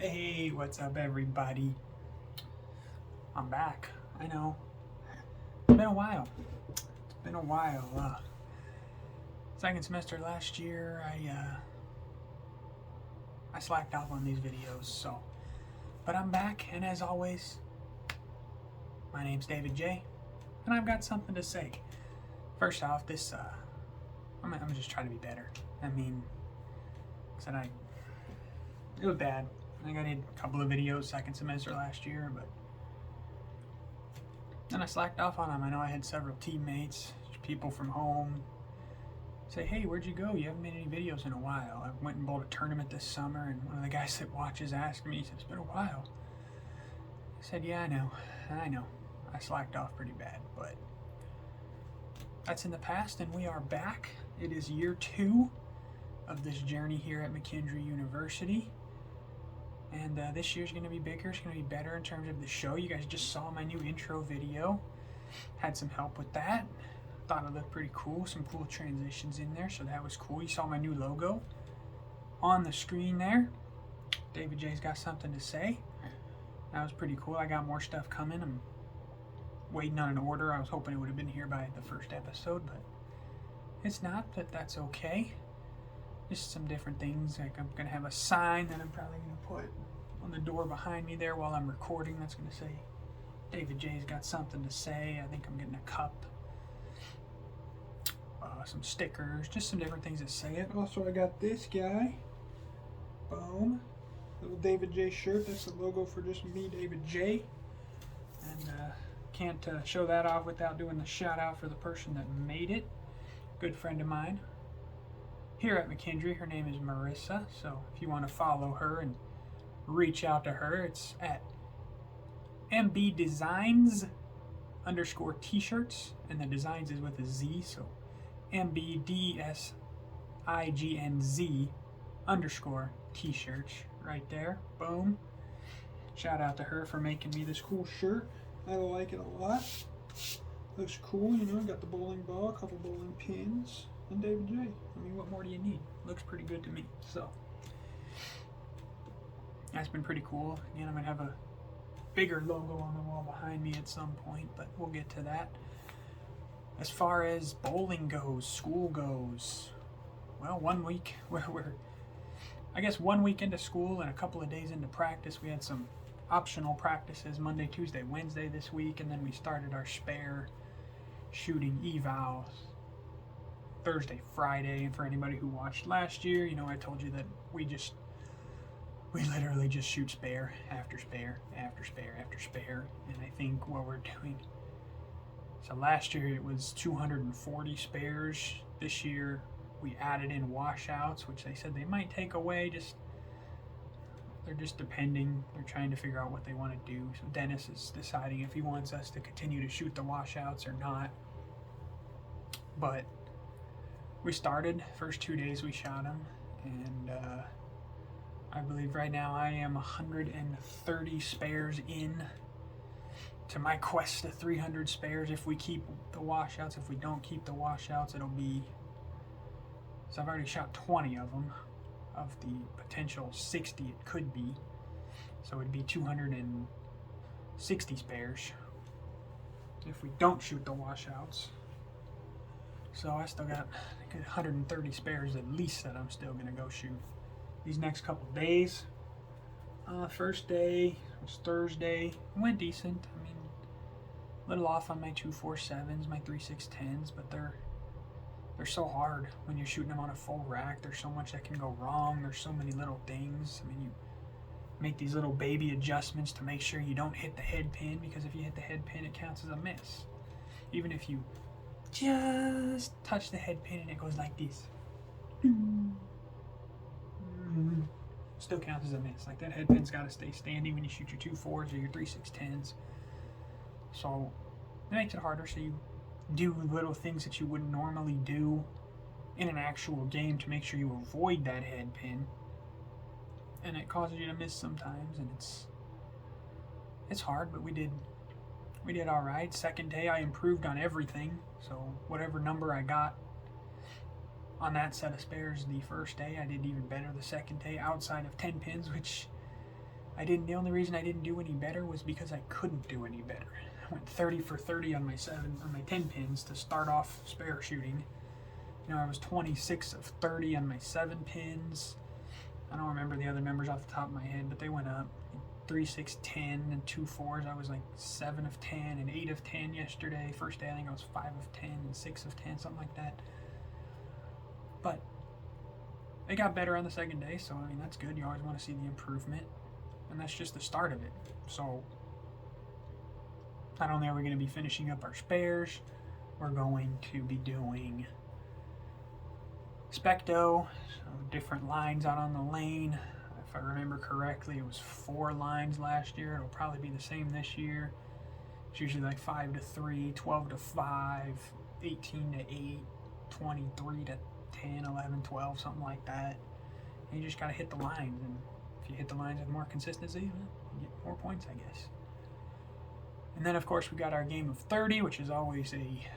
Hey, what's up, everybody? I'm back. I know. It's been a while. Second semester last year, I slacked off on these videos, but I'm back, and as always, my name's David J, and I've got something to say. First off, I'm just trying to be better. It was bad. I think I did a couple of videos second semester last year, but then I slacked off on them. I know I had several teammates, people from home, say, hey, where'd you go? You haven't made any videos in a while. I went and bowled a tournament this summer, and one of the guys that watches asked me, he said, it's been a while. I said, yeah, I know. I slacked off pretty bad, but that's in the past, and we are back. It is year 2 of this journey here at McKendree University. And this year's going to be bigger. It's going to be better in terms of the show. You guys just saw my new intro video. Had some help with that. Thought it looked pretty cool. Some cool transitions in there, so that was cool. You saw my new logo on the screen there. David J's got something to say. That was pretty cool. I got more stuff coming. I'm waiting on an order. I was hoping it would have been here by the first episode, but it's not, but that's okay. Just some different things, like I'm going to have a sign that I'm probably going to put on the door behind me there while I'm recording. That's going to say, David J's got something to say. I think I'm getting a cup, some stickers, just some different things that say it. Also, I got this guy. Boom. Little David J shirt. That's the logo for just me, David J. And can't show that off without doing the shout out for the person that made it. Good friend of mine here at McKendree. Her name is Marissa, so if you want to follow her and reach out to her, it's at mbdesigns_t-shirts, and the designs is with a Z, so mbdsigns_t-shirts right there. Boom. Shout out to her for making me this cool shirt. I like it a lot. Looks cool, you know, got the bowling ball, a couple bowling pins, and David J. I mean, what more do you need? Looks pretty good to me. So that's been pretty cool. Again, I'm gonna have a bigger logo on the wall behind me at some point, but we'll get to that. As far as bowling goes, school goes, well, 1 week, I guess 1 week into school and a couple of days into practice. We had some optional practices Monday, Tuesday, Wednesday this week, and then we started our spare shooting evals Thursday, Friday. And for anybody who watched last year, you know, I told you that we literally just shoot spare after spare after spare after spare. And I think what we're doing, so last year it was 240 spares. This year we added in washouts, which they said they might take away. They're just depending. They're trying to figure out what they want to do. So Dennis is deciding if he wants us to continue to shoot the washouts or not. But we started, first 2 days we shot them, and I believe right now I am 130 spares in to my quest to 300 spares if we keep the washouts. If we don't keep the washouts, it'll be, so I've already shot 20 of them, of the potential 60 it could be, so it'd be 260 spares if we don't shoot the washouts. So I still got 130 spares at least that I'm still gonna go shoot these next couple days. First day was Thursday. Went decent. I mean, a little off on my 247s, my 3610s, but they're so hard when you're shooting them on a full rack. There's so much that can go wrong. There's so many little things. I mean, you make these little baby adjustments to make sure you don't hit the head pin, because if you hit the head pin, it counts as a miss. Even if you just touch the head pin and it goes like this, still counts as a miss. Like, that head pin's got to stay standing when you shoot your 2.4s or your 3.610s. So it makes it harder. So you do little things that you wouldn't normally do in an actual game to make sure you avoid that head pin, and it causes you to miss sometimes, and it's hard, but we did all right. Second day I improved on everything, so whatever number I got on that set of spares the first day, I did even better the second day outside of 10 pins, which The only reason I didn't do any better was because I couldn't do any better. I went 30 for 30 on my 10 pins to start off spare shooting. I was 26 of 30 on my 7 pins. I don't remember the other numbers off the top of my head, but they went up. 3, 6, 10, and 2 4s. I was like 7 of 10 and 8 of 10 yesterday. First day I think I was 5 of 10 and 6 of 10, something like that. But it got better on the second day, so that's good. You always want to see the improvement, and that's just the start of it. So not only are we going to be finishing up our spares, we're going to be doing Specto, so different lines out on the lane. If I remember correctly, it was 4 lines last year. It'll probably be the same this year. It's usually like 5 to 3, 12 to 5, 18 to 8, 23 to 10, 11, 12, something like that. And you just got to hit the lines, and if you hit the lines with more consistency, you get more points, I guess. And then, of course, we got our game of 30, which is always a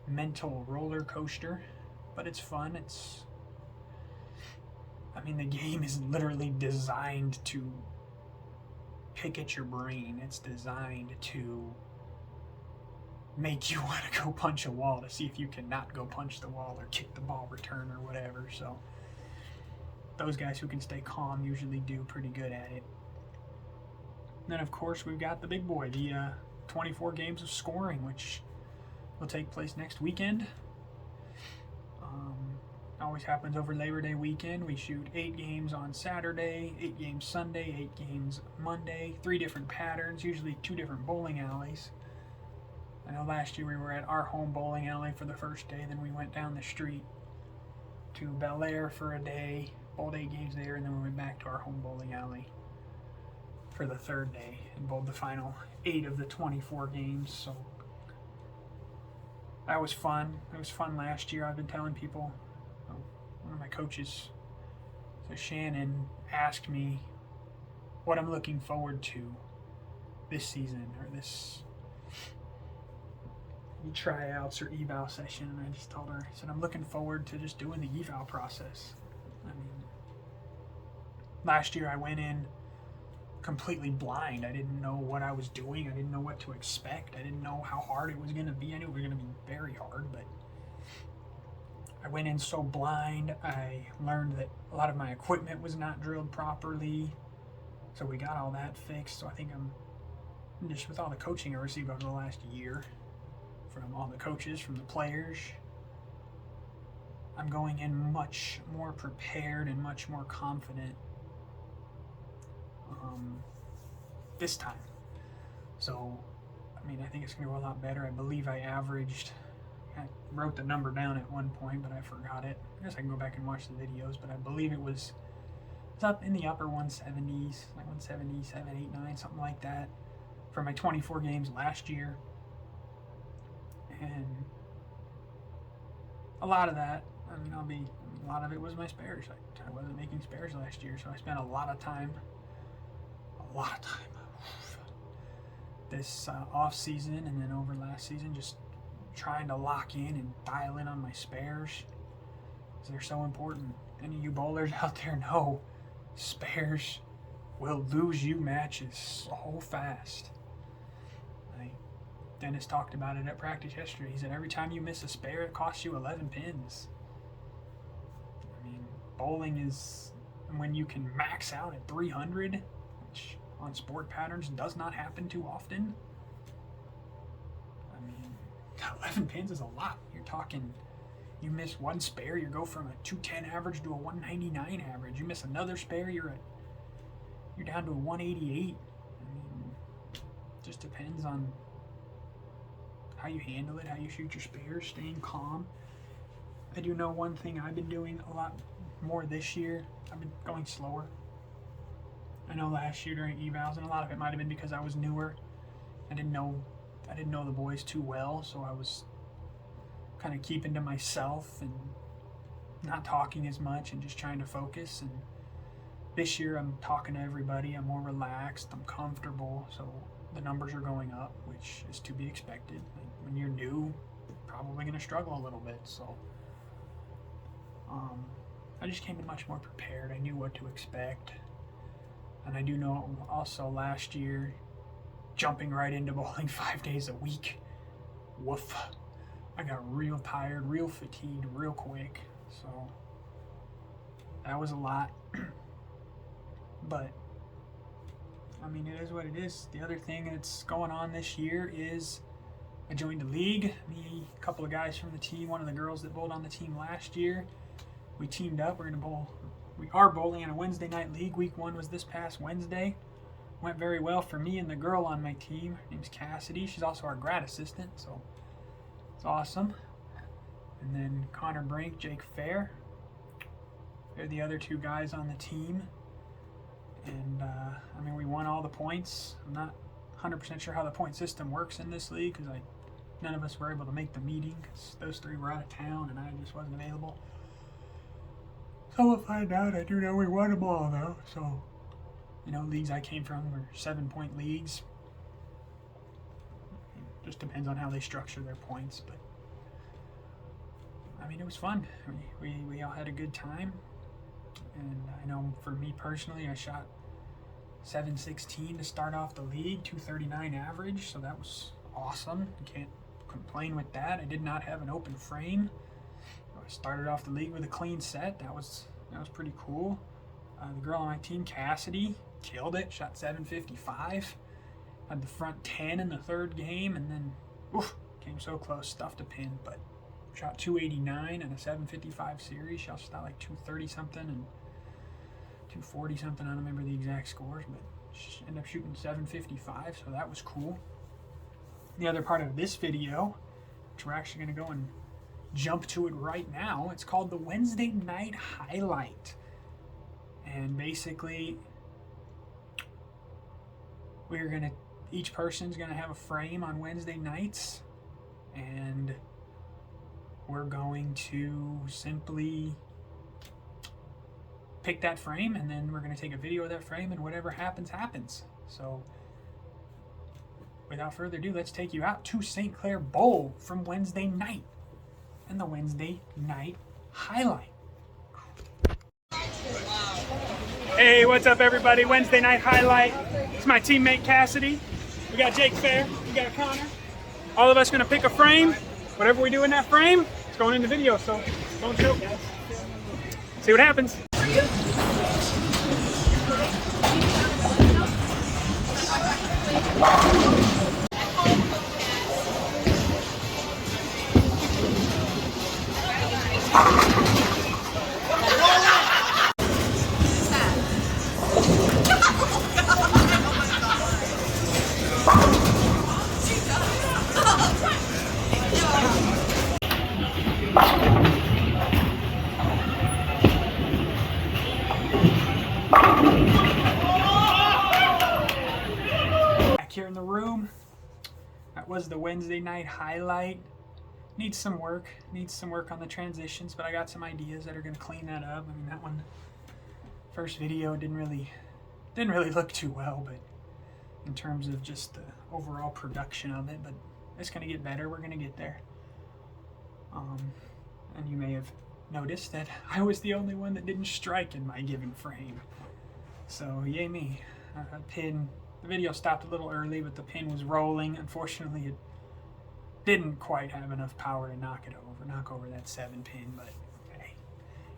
mental roller coaster, but it's fun. The game is literally designed to pick at your brain. It's designed to make you want to go punch a wall to see if you cannot go punch the wall or kick the ball return or whatever. So those guys who can stay calm usually do pretty good at it. And then, of course, we've got the big boy, the 24 games of scoring, which will take place next weekend. Always happens over Labor Day weekend. We shoot 8 games on Saturday, 8 games Sunday, 8 games Monday, 3 different patterns, usually 2 different bowling alleys. I know last year we were at our home bowling alley for the first day, then we went down the street to Bel Air for a day, bowled 8 games there, and then we went back to our home bowling alley for the third day and bowled the final 8 of the 24 games. So that was fun. It was fun last year. I've been telling people, one of my coaches, so Shannon, asked me what I'm looking forward to this season or this tryouts or eval session, and I just told her, I said, I'm looking forward to just doing the eval process. Last year I went in completely blind. I didn't know what I was doing. I didn't know what to expect. I didn't know how hard it was going to be. I knew it was going to be very hard, but I went in so blind. I learned that a lot of my equipment was not drilled properly, so we got all that fixed. So I think I'm just, with all the coaching I received over the last year from all the coaches, from the players, I'm going in much more prepared and much more confident this time. So I think it's going to go a lot better. I believe I wrote the number down at one point, but I forgot it. I guess I can go back and watch the videos, but I believe it's up in the upper 170s, like 177, 8, 9, something like that, for my 24 games last year. And a lot of that, a lot of it was my spares. I wasn't making spares last year, so I spent a lot of time this off season and then over last season just trying to lock in and dial in on my spares, because they're so important. Any of you bowlers out there know spares will lose you matches so fast. Dennis talked about it at practice yesterday. He said every time you miss a spare, it costs you 11 pins. Bowling is when you can max out at 300, which on sport patterns does not happen too often. 11 pins is a lot. You're talking, you miss one spare, you go from a 210 average to a 199 average. You miss another spare, you're down to a 188. Just depends on how you handle it, how you shoot your spares, staying calm. I do know one thing I've been doing a lot more this year. I've been going slower. I know last year during evals, and a lot of it might have been because I was newer. I didn't know the boys too well, so I was kind of keeping to myself and not talking as much and just trying to focus. And this year I'm talking to everybody. I'm more relaxed. I'm comfortable. So the numbers are going up, which is to be expected. When you're new, you're probably going to struggle a little bit. So I just came in much more prepared. I knew what to expect. And I do know also last year, jumping right into bowling 5 days a week, woof. I got real tired, real fatigued, real quick. So that was a lot. But I mean, it is what it is. The other thing that's going on this year is I joined a league. Me, a couple of guys from the team, one of the girls that bowled on the team last year, we teamed up. We're gonna bowl. We are bowling in a Wednesday night league. Week 1 was this past Wednesday. Went very well for me and the girl on my team. Her name's Cassidy. She's also our grad assistant, so it's awesome. And then Connor Brink, Jake Fair. They're the other 2 guys on the team. And I mean, we won all the points. I'm not 100% sure how the point system works in this league because none of us were able to make the meeting because those 3 were out of town and I just wasn't available. So we'll find out. I do know we won them all though. So, you know, leagues I came from were 7-point leagues. It just depends on how they structure their points, but I mean, it was fun. We all had a good time. And I know for me personally, I shot 716 to start off the league, 239 average, so that was awesome. You can't complain with that. I did not have an open frame. I started off the league with a clean set. That was pretty cool. The girl on my team, Cassidy, killed it. Shot 755. Had the front 10 in the 3rd game, and then came so close, stuffed a pin, but shot 289 in a 755 series. She also shot like 230 something and 240 something. I don't remember the exact scores, but she ended up shooting 755, so that was cool. The other part of this video, which we're actually going to go and jump to it right now, it's called the Wednesday Night Highlight. And basically, each person's gonna have a frame on Wednesday nights, and we're going to simply pick that frame, and then we're going to take a video of that frame, and whatever happens, happens. So without further ado, let's take you out to St. Clair Bowl from Wednesday night and the Wednesday Night Highlight. Hey, what's up everybody? Wednesday Night Highlight. It's my teammate Cassidy. We got Jake Fair, we got Connor. All of us going to pick a frame. Whatever we do in that frame, it's going in the video, so don't choke, guys. See what happens. Here in the room, that was the Wednesday Night Highlight. Needs some work on the transitions, but I got some ideas that are going to clean that up. I mean, that one, first video didn't really look too well, but in terms of just the overall production of it, but it's going to get better. We're going to get there. And you may have noticed that I was the only one that didn't strike in my given frame. So yay me. The video stopped a little early, but the pin was rolling. Unfortunately, it didn't quite have enough power to knock over that 7 pin, but hey,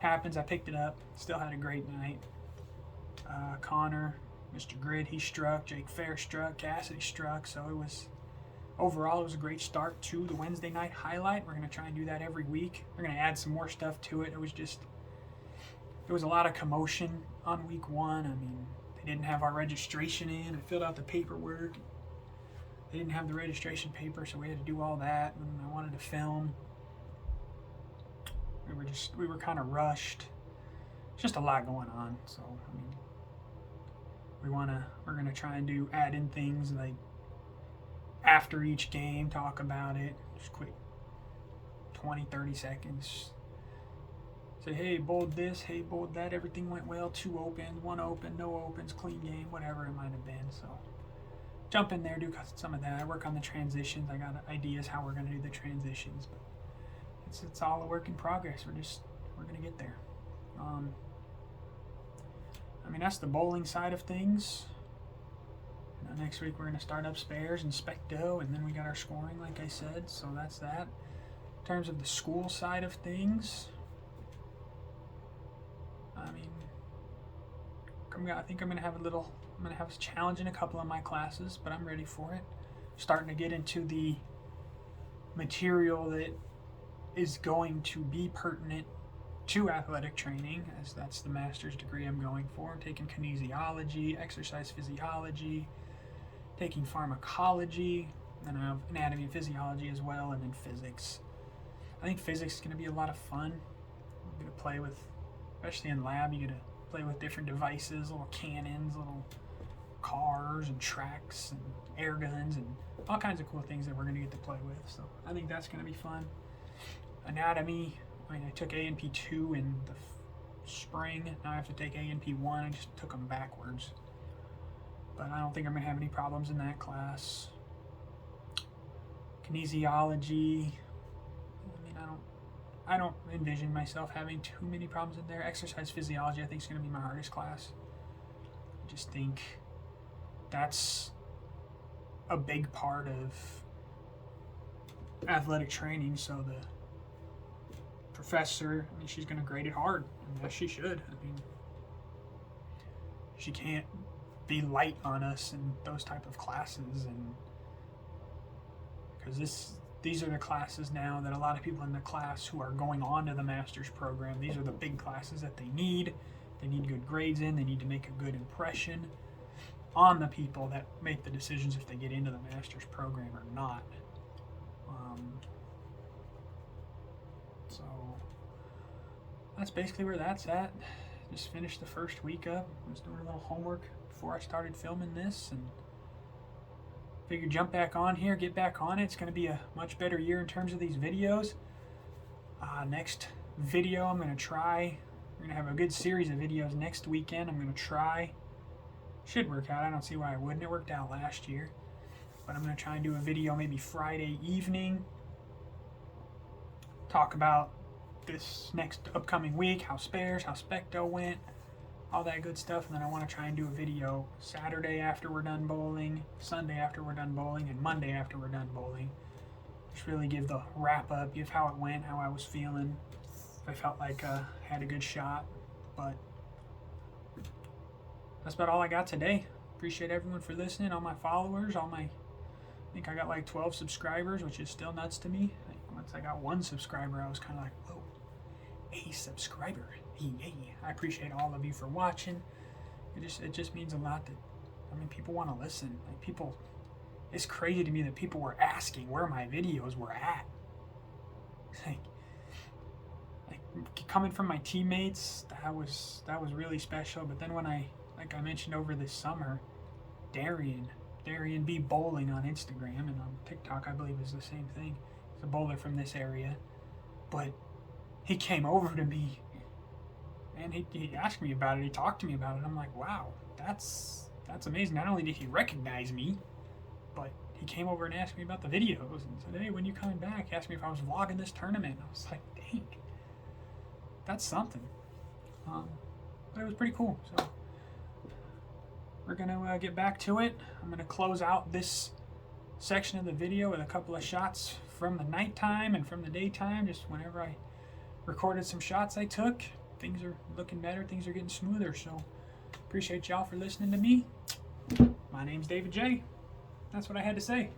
happens. I picked it up, still had a great night. Connor, Mr. Grid, he struck, Jake Fair struck, Cassidy struck, so overall it was a great start to the Wednesday Night Highlight. We're going to try and do that every week. We're going to add some more stuff to it. There was a lot of commotion on week 1. I mean, they didn't have our registration in. I filled out the paperwork. They didn't have the registration paper, so we had to do all that. And I wanted to film. We were kind of rushed. Just a lot going on. So I mean, we're gonna try and add in things like after each game, talk about it. Just quick 20-30 seconds. Say, hey, bowled this, hey, bowled that, everything went well, 2 opens, 1 open, no opens, clean game, whatever it might have been. So jump in there, do some of that. I work on the transitions. I got ideas how we're going to do the transitions, but it's all a work in progress. We're going to get there. I mean, that's the bowling side of things. Next week we're going to start up spares and specto, and then we got our scoring, like I said, so that's that. In terms of the school side of things, I mean, I think I'm going to have a challenge in a couple of my classes, but I'm ready for it. Starting to get into the material that is going to be pertinent to athletic training, as that's the master's degree I'm going for. I'm taking kinesiology, exercise physiology, taking pharmacology, and I have anatomy and physiology as well, and then physics. I think physics is going to be a lot of fun. I'm going to play with, especially in lab, you get to play with different devices, little cannons, little cars and tracks and air guns and all kinds of cool things that we're going to get to play with. So I think that's going to be fun. Anatomy, I took A&P 2 in the spring. Now I have to take A&P 1. I just took them backwards. But I don't think I'm going to have any problems in that class. Kinesiology, I don't envision myself having too many problems in there. Exercise physiology, I think, is going to be my hardest class. I just think that's a big part of athletic training. So the professor, she's going to grade it hard. Yes, she should. She can't be light on us in those type of classes, and because these are the classes now that a lot of people in the class who are going on to the master's program, these are the big classes that they need. They need good grades in. They need to make a good impression on the people that make the decisions if they get into the master's program or not. So that's basically where that's at. Just finished the first week up. I was doing a little homework before I started filming this, and figured jump back on here, get back on it. It's going to be a much better year in terms of these videos. Next video I'm going to try, we're going to have a good series of videos next weekend. I'm going to try, should work out, I don't see why it wouldn't. It worked out last year. But I'm going to try and do a video maybe Friday evening, talk about this next upcoming week, how spares, how specto went, all that good stuff. And then I want to try and do a video Saturday after we're done bowling, Sunday after we're done bowling, and Monday after we're done bowling. Just really give the wrap up, give how it went, how I was feeling, if I felt like I had a good shot. But that's about all I got today. Appreciate everyone for listening, all my followers, I think I got like 12 subscribers, which is still nuts to me. Once I got 1 subscriber, I was kind of like, whoa, a subscriber. Hey, I appreciate all of you for watching. It just means a lot that, people want to listen. It's crazy to me that people were asking where my videos were at. Like coming from my teammates, that was really special. But then when like I mentioned over this summer, Darian B Bowling on Instagram and on TikTok, I believe is the same thing. He's a bowler from this area, but he came over to me and he asked me about it. He talked to me about it. I'm like, wow, that's amazing. Not only did he recognize me, but he came over and asked me about the videos and said, hey, when you coming back? He asked me if I was vlogging this tournament. I was like, dang, that's something. But it was pretty cool. So we're gonna get back to it. I'm gonna close out this section of the video with a couple of shots from the nighttime and from the daytime, just whenever I recorded some shots I took. Things are looking better, things are getting smoother, so appreciate y'all for listening to me. My name's David J. That's what I had to say.